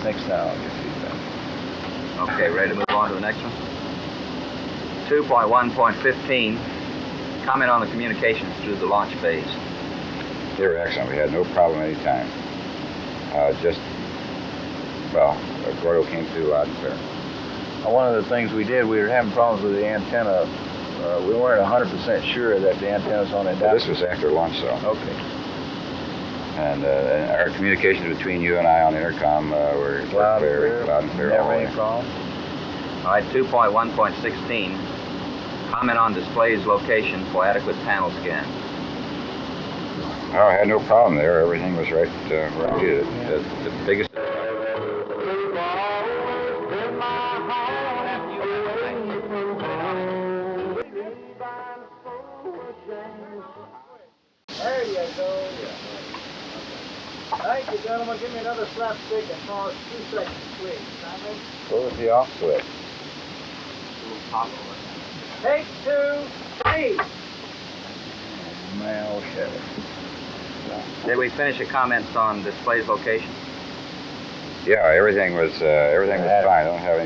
Next now, I'll get feedback. Okay, ready to move on to the next one? 2.1.15. Comment on the communications through the launch phase. They were excellent. We had no problem any time. Gordo came through loud and clear. One of the things we did, we were having problems with the antenna. We weren't 100% sure that the antenna's on it. Well, this was after launch, though. Okay. And our communications between you and I on the intercom were loud and clear. Never any problem. All right, 2.1.16. Comment on display's location for adequate panel scan. Oh, I had no problem there. Everything was right where I needed it. The biggest. There you go. Thank you, gentlemen. Give me another slapstick and pause 2 seconds, please. What was the off switch? Take 2, 3. Man, shit. Did we finish the comments on display's location? Yeah, everything was fine. I don't have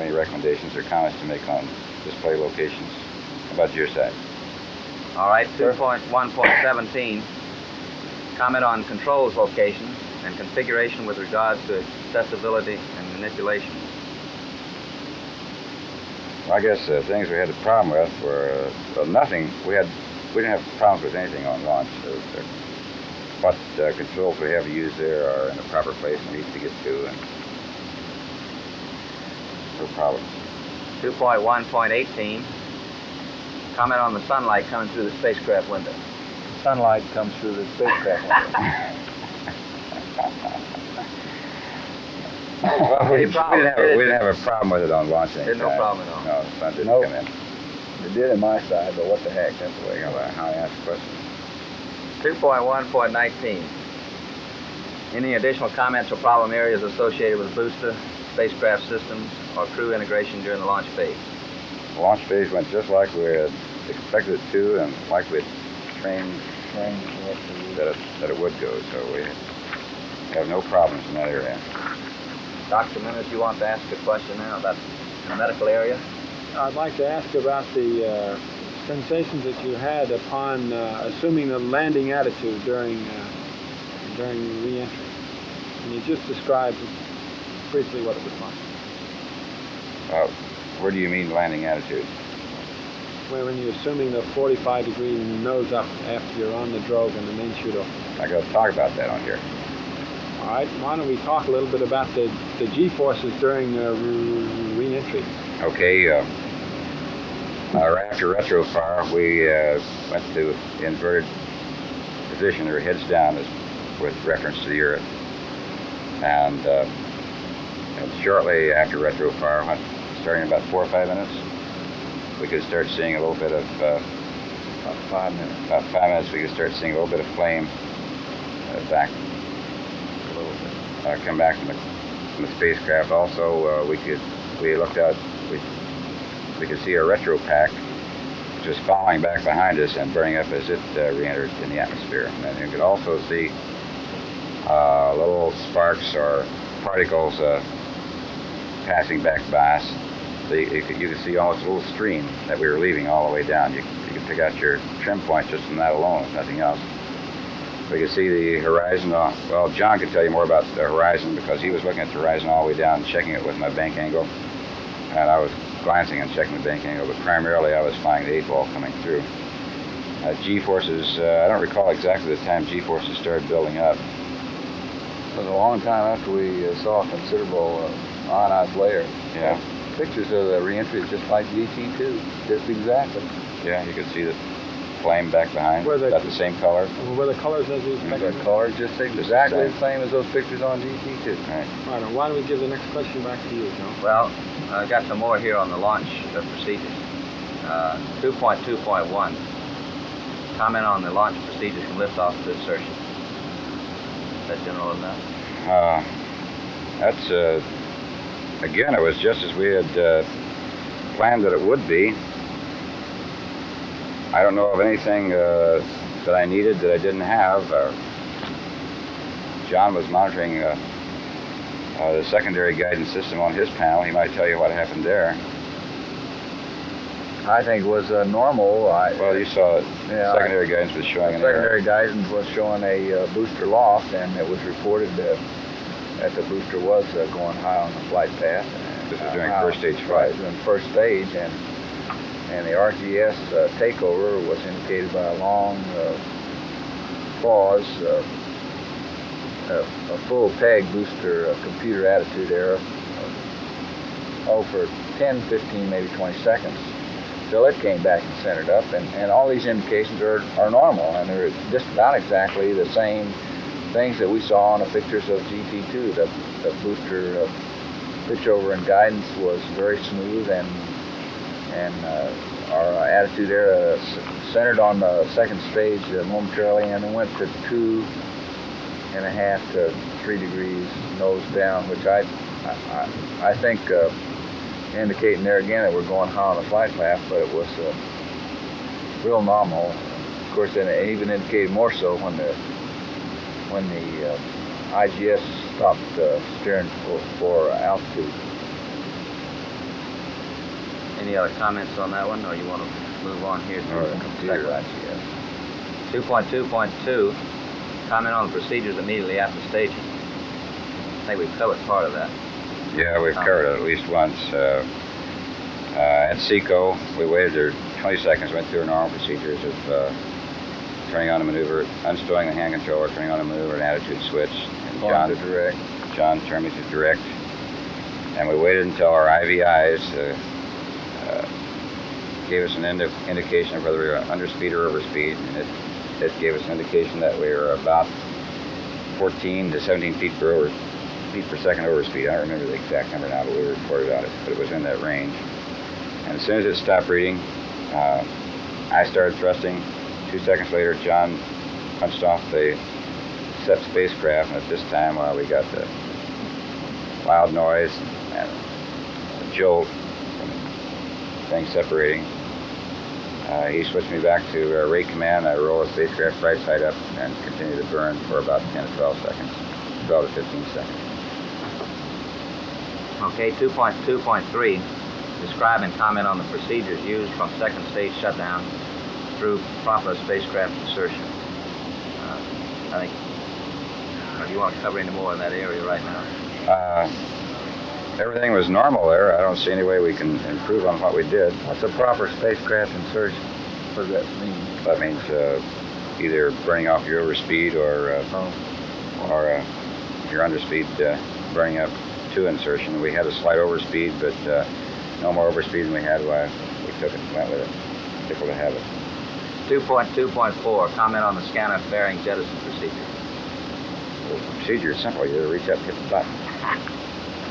any recommendations or comments to make on display locations. How about your side? All right, 2.1.17. Comment on controls locations and configuration with regard to accessibility and manipulation. Well, I guess things we had a problem with were nothing. We didn't have problems with anything on launch. What controls we have to use there are in the proper place and easy to get to, and no problems. 2.1.18. Comment on the sunlight coming through the spacecraft window. Sunlight comes through the spacecraft window. Well, we didn't have a problem with it on launch anytime. No problem at all. No, the sun didn't come in. It did on my side, but what the heck? That's the way. You know how I ask questions. 2.1.19. Any additional comments or problem areas associated with booster, spacecraft systems, or crew integration during the launch phase? The launch phase went just like we had expected it to, and like we had trained that it would go. So we have no problems in that area. Dr. Minnis, you want to ask a question now about the medical area? I'd like to ask about the sensations that you had upon assuming the landing attitude during re-entry. Can you just describe briefly what it was like? Where do you mean landing attitude? When you're assuming the 45-degree nose up after you're on the drogue and the main chute open. I got to talk about that on here. All right, why don't we talk a little bit about the G-forces during re-entry? Okay, after retrofire, we went to inverted position, or heads down with reference to the Earth. And shortly after retrofire, starting in about 4 or 5 minutes, we could start seeing a little bit of, about 5 minutes, we could start seeing a little bit of flame back, come back from the spacecraft. Also, we looked out, we could see a retro pack just falling back behind us and burning up as it re-entered in the atmosphere. And then you could also see little sparks or particles passing back by us. So you could see almost a little stream that we were leaving all the way down. You could pick out your trim points just from that alone, if nothing else. We could see the horizon. Well, John could tell you more about the horizon because he was looking at the horizon all the way down, checking it with my bank angle. And I was glancing and checking the bank angle, but primarily I was flying the 8 ball coming through. G-forces, I don't recall exactly the time G-forces started building up. It was a long time after we saw a considerable ionized layer. Yeah. Pictures of the re-entry is just like GT2, just exactly. Yeah, you could see the flame back behind. About the same color. Were the colors as you expected? The colors just exactly the same as those pictures on GT2. Right. All right, why don't we give the next question back to you, John? Well, I've got some more here on the launch procedures. 2.2.1. Comment on the launch procedures from liftoff to insertion. Is that general enough? That's, again, it was just as we had planned that it would be. I don't know of anything that I needed that I didn't have. John was monitoring The secondary guidance system on his panel, he might tell you what happened there. I think it was normal. Well, you saw Yeah, secondary guidance was showing an error. secondary guidance was showing a booster loft, and it was reported that the booster was going high on the flight path. This was during first stage Right, flight. during first stage, and the RGS takeover was indicated by a long pause, a full peg booster computer attitude error, for 10, 15, maybe 20 seconds. So it came back and centered up, and all these indications are normal, and they're just about exactly the same things that we saw on the pictures of GT2. The booster pitchover and guidance was very smooth, and our attitude error centered on the second stage momentarily, and it went to 2.5 to 3 degrees nose down, which I think indicating there again that we're going high on the flight path, but it was real nominal. Of course, then it even indicated more so when the IGS stopped steering for altitude. Any other comments on that one, or you want to move on here to the computer? IGS. 2.2.2, comment on the procedures immediately after staging. I think we've covered part of that. Yeah, we've covered it at least once. At SECO, we waited there 20 seconds, went through our normal procedures of turning on the maneuver, unstowing the hand controller, turning on the maneuver and attitude switch. And John turned me to direct. And we waited until our IVIs gave us an indication of whether we were underspeed or overspeed. And it gave us an indication that we were about 14 to 17 feet per second overspeed. I don't remember the exact number now, but we reported on it, but it was in that range. And as soon as it stopped reading, I started thrusting. 2 seconds later, John punched off the SEP spacecraft, and at this time, we got the loud noise and a jolt from things separating. He switched me back to rate command. I roll the spacecraft right side up and continue to burn for about 10 to 12 seconds, 12 to 15 seconds. Okay, 2.2.3, describe and comment on the procedures used from second stage shutdown through proper spacecraft insertion. I think, do you want to cover any more in that area right now? Everything was normal there. I don't see any way we can improve on what we did. What's a proper spacecraft insertion? What does that mean? That means either burning off your overspeed or if you're underspeed, burning up to insertion. We had a slight overspeed, but no more overspeed than we had while we took it and went with it. Tickled to have it. 2.2.4, comment on the scanner fairing jettison procedure. Well, the procedure is simple. You reach up and hit the button.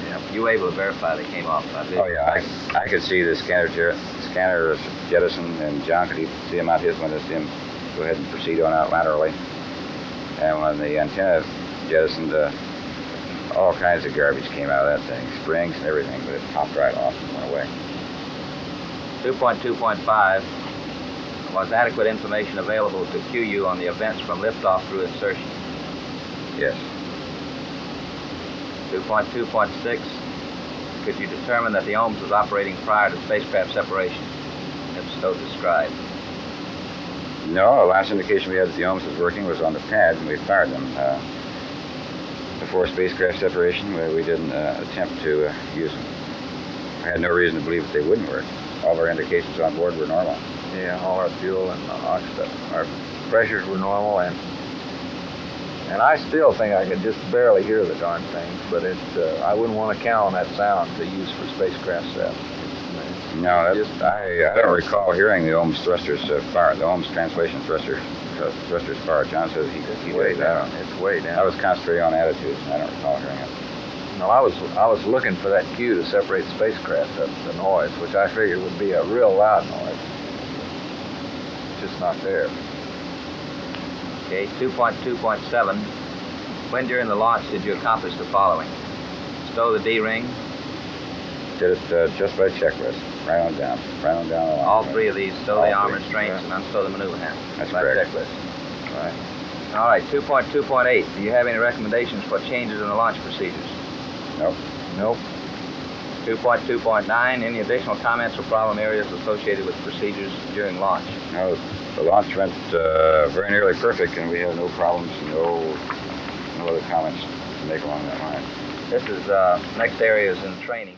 Yeah. You were able to verify they came off. Oh yeah, I could see the scanner jettison, and John could see him out his window, see him go ahead and proceed on out laterally. And when the antenna jettisoned, all kinds of garbage came out of that thing, springs and everything, but it popped right off and went away. 2.2.5, was adequate information available to QU on the events from liftoff through insertion? Yes. 2.2.6, could you determine that the ohms was operating prior to spacecraft separation? If so, describe. No, the last indication we had that the ohms was working was on the pads, and we fired them. Before spacecraft separation, we didn't attempt to use them. I had no reason to believe that they wouldn't work. All of our indications on board were normal. Yeah, all our fuel and our pressures were normal, and I still think I could just barely hear the darn things, but I wouldn't want to count on that sound to use for spacecraft stuff. No, I don't recall hearing the ohms thrusters fire, the ohms translation thrusters fire. John says he way did down. that. It's way down. I was concentrating on attitudes, and I don't recall hearing it. No, I was looking for that cue to separate the spacecraft, the noise, which I figured would be a real loud noise. It's just not there. Okay, 2.2.7, when during the launch did you accomplish the following? Stow the D-ring. Did it just by checklist, right on down the line. All three of these, stow the arm three. restraints and unstow the maneuver handle. That's by correct. checklist. All right, 2.2.8, do you have any recommendations for changes in the launch procedures? Nope. Nope. 2.2.9, any additional comments or problem areas associated with procedures during launch? No, the launch went very nearly perfect, and we have no problems, no other comments to make along that line. This is, next area is in training.